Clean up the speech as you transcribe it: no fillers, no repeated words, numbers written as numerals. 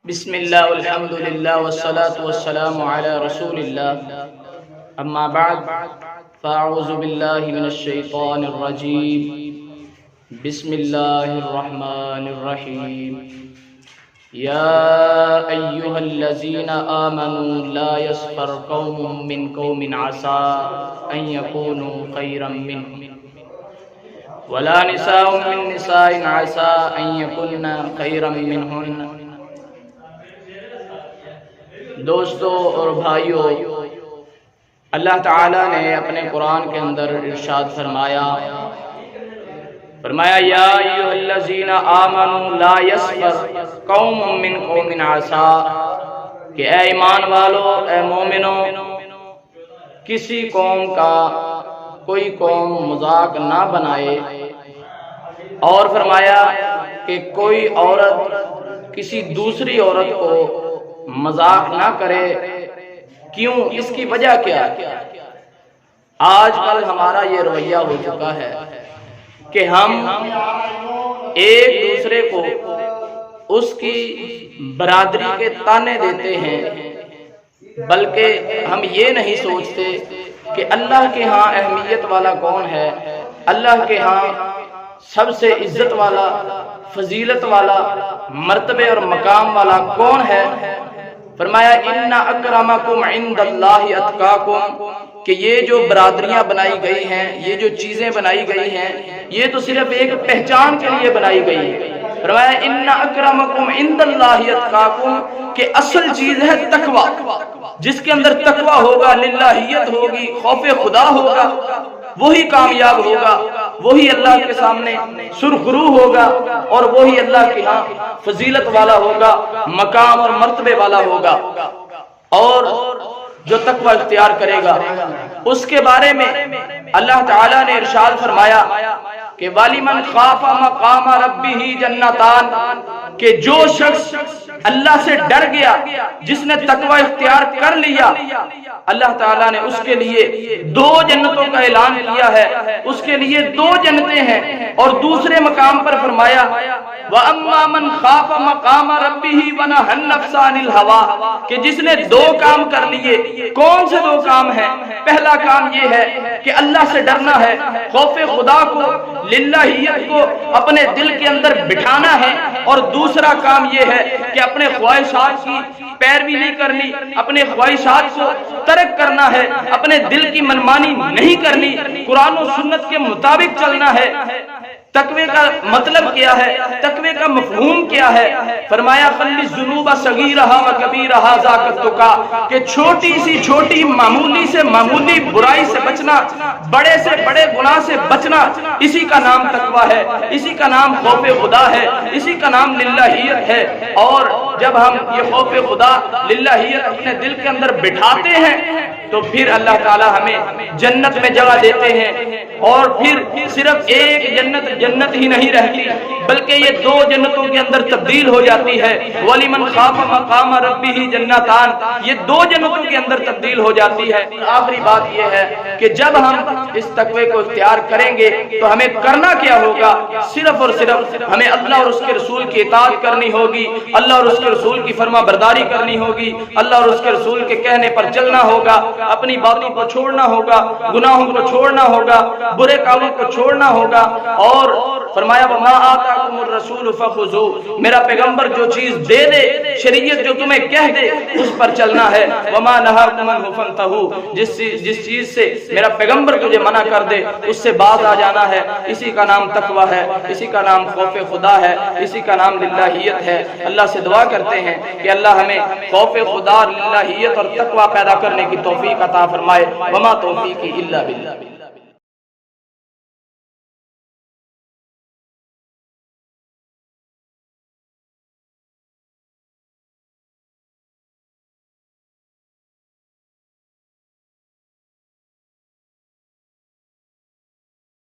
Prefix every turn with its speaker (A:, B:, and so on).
A: بسم اللہ والحمد للہ والصلاة والسلام علی رسول اللہ اما بعد فاعوذ باللہ من الشیطان الرجیم بسم اللہ الرحمن الرحیم یا ایہا الذین آمنوا لا یسخر قوم من قوم عسى ان یکونوا خیرا منہم ولا نساء من نساء عسى ان یکن خیرا منہن۔ دوستو اور بھائیو، اللہ تعالیٰ نے اپنے قرآن کے اندر ارشاد فرمایا یا ایھا الذین آمنوا لا یسخر قوم من قوم عسى کہ اے ایمان والو، اے مومنو، کسی قوم کا کوئی قوم مذاق نہ بنائے، اور فرمایا کہ کوئی عورت کسی دوسری عورت کو مذاق نہ کرے۔ کیوں؟ اس کی وجہ کیا؟ آج کل ہمارا یہ رویہ ہو چکا ہے کہ ہم ایک دوسرے کو اس کی برادری کے طعنے دیتے ہیں، بلکہ ہم یہ نہیں سوچتے کہ اللہ کے ہاں اہمیت والا کون ہے، اللہ کے ہاں سب سے عزت والا، فضیلت والا، مرتبے اور مقام والا کون ہے۔ فرمایا ان اکرمکم عند اللہ اتقاکم کہ یہ جو برادریاں بنائی گئی ہیں، یہ جو چیزیں بنائی گئی ہیں، یہ تو صرف ایک پہچان کے لیے بنائی گئی ہے۔ فرمایا ان اکرمکم عند اللہ اتقاکم کہ اصل چیز ہے تقوی۔ جس کے اندر تقوی ہوگا، للہیت ہوگی، خوف خدا ہوگا، وہی کامیاب ہوگا، وہی اللہ کے سامنے سرخرو ہوگا، اور وہی اللہ کے ہاں فضیلت والا ہوگا، مقام اور مرتبے والا ہوگا۔ اور جو تقوی اختیار کرے گا اس کے بارے میں اللہ تعالیٰ نے ارشاد فرمایا کہ وَلِمَنْ خَافَ مَقَامَ رَبِّهِ جَنَّتَانِ کہ جو شخص اللہ سے ڈر گیا، جس نے تقوی اختیار کر لیا، اللہ تعالیٰ نے اس کے لیے دو جنتوں کا اعلان کیا ہے، اس کے لیے دو جنتیں ہیں۔ اور دوسرے مقام پر فرمایا وَأَمَّا مَنْ خَافَ مَقَامَ رَبِّهِ وَنَهَى النَّفْسَ عَنِ الْهَوَىٰ کہ جس نے دو کام کر لیے۔ کون سے دو کام ہیں؟ پہلا کام یہ ہے کہ اللہ سے ڈرنا ہے، خوف خدا کو، للہیت کو اپنے دل کے اندر بٹھانا ہے، اور دوسرا کام یہ ہے کہ اپنے خواہشات کی پیروی نہیں کرنی، اپنے خواہشات کو ترک کرنا ہے، اپنے دل کی منمانی نہیں کرنی، قرآن و سنت کے مطابق چلنا ہے۔ تقوی کا مطلب کیا ہے؟ تقوی کا مفہوم کیا ہے؟ فرمایا خلی الذنوب صغیرہا و کبیرہا ذاک التقیٰ کہ چھوٹی سی چھوٹی، معمولی سے معمولی برائی سے بچنا، بڑے سے بڑے گناہ سے بچنا، اسی کا نام تقوی ہے، اسی کا نام خوف خدا ہے، اسی کا نام للہیت ہے۔ اور جب ہم یہ خوف خدا، للہیت اپنے دل کے اندر بٹھاتے ہیں تو پھر اللہ تعالی ہمیں جنت میں جگہ دیتے ہیں۔ اور پھر صرف ایک جنت ہی نہیں رہتی، بلکہ یہ دو جنتوں کے اندر تبدیل ہو جاتی ہے۔ وَلِمَنْ خَافَ مَقَامَ رَبِّهِ جَنَّتَانِ یہ دو جنتوں کے اندر تبدیل ہو جاتی ہے۔ آخری بات یہ ہے کہ جب ہم اس تقوی کو اختیار کریں گے تو ہمیں کرنا کیا ہوگا؟ صرف اور صرف ہمیں اللہ اور اس کے رسول کی اطاعت کرنی ہوگی، اللہ اور اس کے رسول کی فرما برداری کرنی ہوگی، اللہ اور اس کے رسول کے کہنے پر چلنا ہوگا، اپنی باتوں کو چھوڑنا ہوگا، گناہوں کو چھوڑنا ہوگا، برے کاموں کو چھوڑنا ہوگا۔ اور فرمایا وَمَا آتَاكُمُ الرَّسُولُ فَخُذُوهُ میرا پیغمبر جو چیز دے دے، شریعت جو تمہیں کہہ دے، اس پر چلنا ہے۔ وَمَا نَهَاكُمْ عَنْهُ فَانْتَهُوا جس چیز سے میرا پیغمبر تجھے منع کر دے اس سے باز آ جانا ہے۔ اسی کا نام تقوی ہے، اسی کا نام خوف خدا ہے، اسی کا نام للہیت ہے۔ اللہ سے دعا کرتے ہیں کہ اللہ ہمیں خوف خدا، للہیت اور تقوی پیدا کرنے کی توفیق عطا فرمائے۔ وما توفیقی الا باللہ۔